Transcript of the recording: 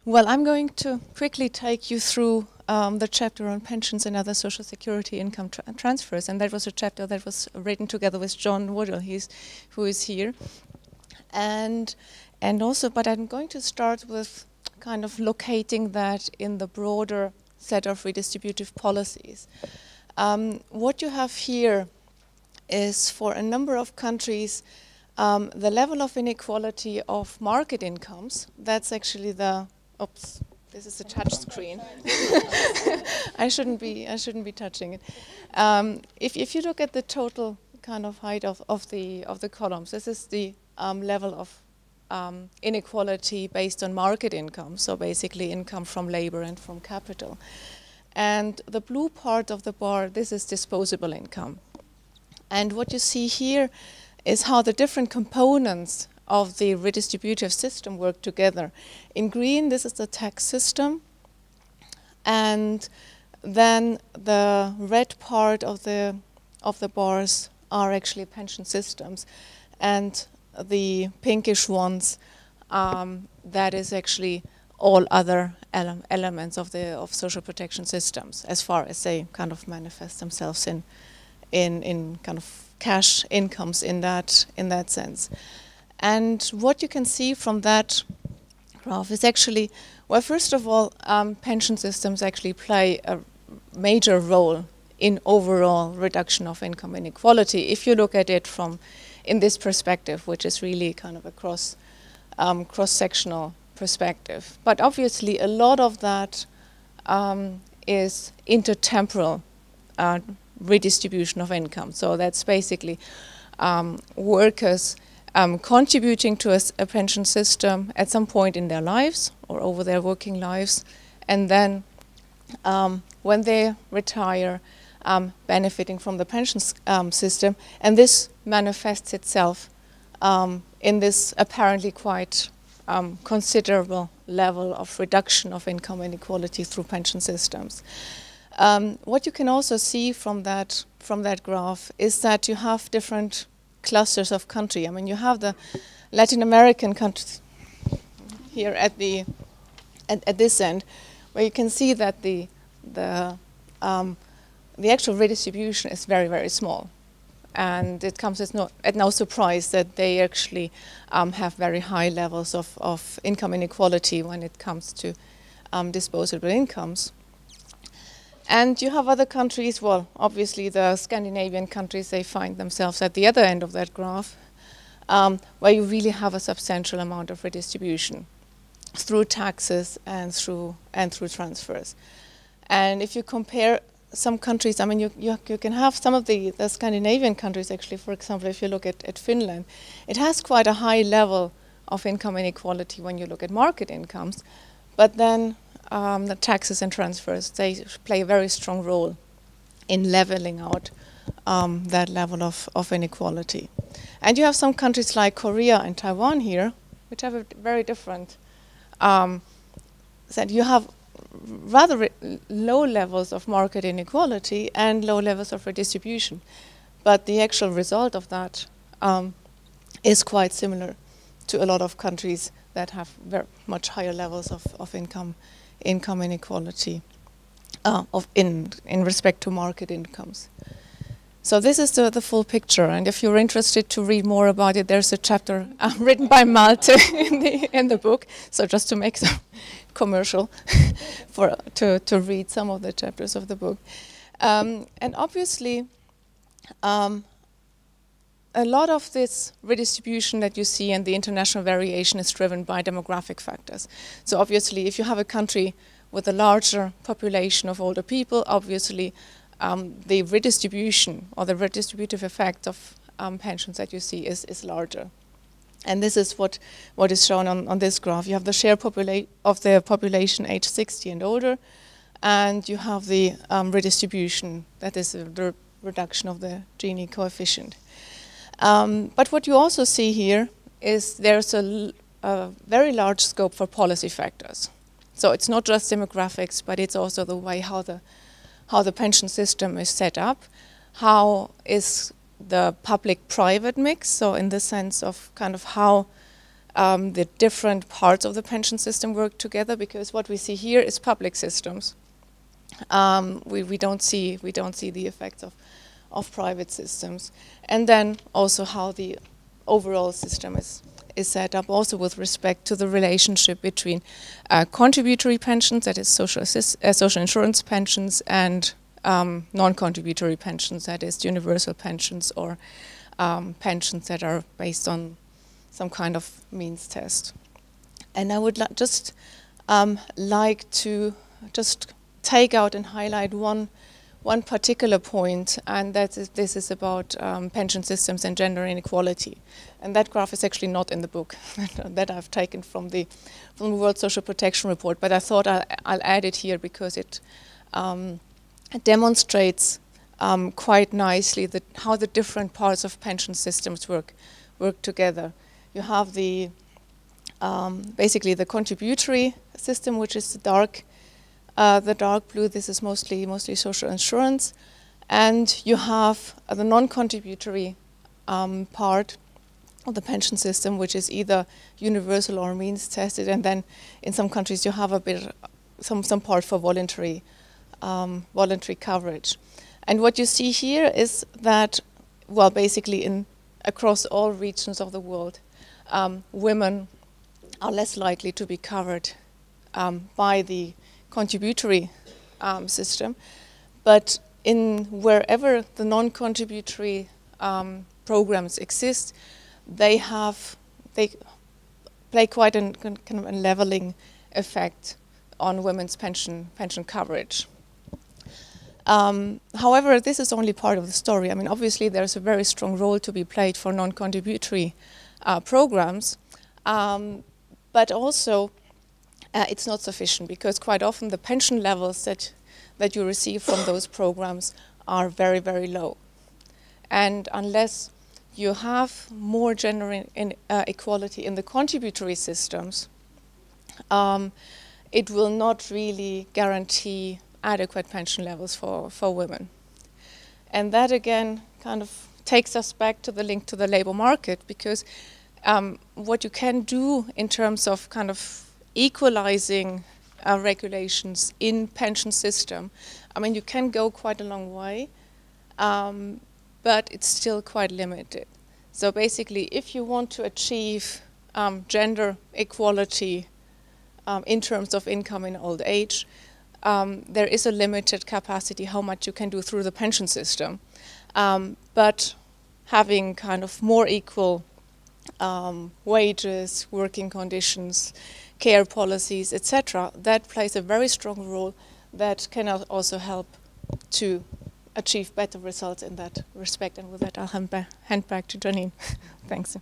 Well, I'm going to quickly take you through the chapter on pensions and other social security income transfers, and that was a chapter that was written together with John Woodall, who is here. And also, but I'm going to start with kind of locating that in the broader set of redistributive policies. What you have here is, for a number of countries, the level of inequality of market incomes. That's actually the, oops, this is a touch screen. I shouldn't be touching it. If you look at the total kind of height of the columns, this is the level of inequality based on market income, so basically income from labor and from capital. And the blue part of the bar, this is disposable income. And what you see here is how the different components of the redistributive system work together. In green, this is the tax system, and then the red part of the bars are actually pension systems, and the pinkish ones, that is actually all other elements of social protection systems, as far as they kind of manifest themselves in kind of cash incomes in that sense. And what you can see from that graph is actually, well, first of all, pension systems actually play a major role in overall reduction of income inequality, if you look at it from in this perspective, which is really kind of a cross-sectional perspective. But obviously, a lot of that is intertemporal redistribution of income. So that's basically workers contributing to a pension system at some point in their lives or over their working lives, and then when they retire, benefiting from the pension system, and this manifests itself in this apparently quite considerable level of reduction of income inequality through pension systems. What you can also see from that graph is that you have different clusters of country. I mean, you have the Latin American countries here at this end, where you can see that the actual redistribution is very, very small. And it comes as no surprise that they actually have very high levels of income inequality when it comes to disposable incomes. And you have other countries, well, obviously the Scandinavian countries, they find themselves at the other end of that graph, where you really have a substantial amount of redistribution through taxes and through transfers. And if you compare some countries, I mean, you can have some of the Scandinavian countries, actually, for example, if you look at Finland, it has quite a high level of income inequality when you look at market incomes, but then the taxes and transfers, they play a very strong role in leveling out that level of inequality. And you have some countries like Korea and Taiwan here, which have a very different, that you have rather low levels of market inequality and low levels of redistribution. But the actual result of that is quite similar to a lot of countries that have very much higher levels of income inequality in respect to market incomes. So this is the full picture, and if you're interested to read more about it, there's a chapter written by Malte in the book. So just to make some commercial to read some of the chapters of the book, and obviously a lot of this redistribution that you see and the international variation is driven by demographic factors. So obviously, if you have a country with a larger population of older people, obviously the redistribution or the redistributive effect of pensions that you see is larger. And this is what is shown on this graph. You have the share of the population age 60 and older, and you have the redistribution, that is the reduction of the Gini coefficient. But what you also see here is there's a very large scope for policy factors. So it's not just demographics, but it's also the way how the pension system is set up, how is the public-private mix, so in the sense of kind of how the different parts of the pension system work together, because what we see here is public systems. We don't see the effects of private systems, and then also how the overall system is set up, also with respect to the relationship between contributory pensions, that is social insurance pensions, and non-contributory pensions, that is universal pensions or pensions that are based on some kind of means test. And I would just like to just take out and highlight one particular point, and this is about pension systems and gender inequality. And that graph is actually not in the book that I've taken from the World Social Protection Report, but I thought I'll add it here because it demonstrates quite nicely how the different parts of pension systems work together. You have the basically the contributory system, which is the dark blue. This is mostly social insurance, and you have the non-contributory part of the pension system, which is either universal or means tested, and then in some countries you have a bit some part for voluntary coverage. And what you see here is that, well, basically across all regions of the world, women are less likely to be covered by the contributory system, but wherever the non-contributory programs exist, they play quite a kind of a leveling effect on women's pension coverage. However, this is only part of the story. I mean, obviously there's a very strong role to be played for non-contributory programs, but also it's not sufficient, because quite often the pension levels that you receive from those programs are very, very low. And unless you have more gender equality in the contributory systems, it will not really guarantee adequate pension levels for women. And that again kind of takes us back to the link to the labor market, because what you can do in terms of kind of equalizing regulations in pension system, I mean, you can go quite a long way, but it's still quite limited. So basically, if you want to achieve gender equality in terms of income in old age, there is a limited capacity how much you can do through the pension system. But having kind of more equal wages, working conditions, care policies, etc., that plays a very strong role that can also help to achieve better results in that respect. And with that, I'll hand back to Janine. Thanks.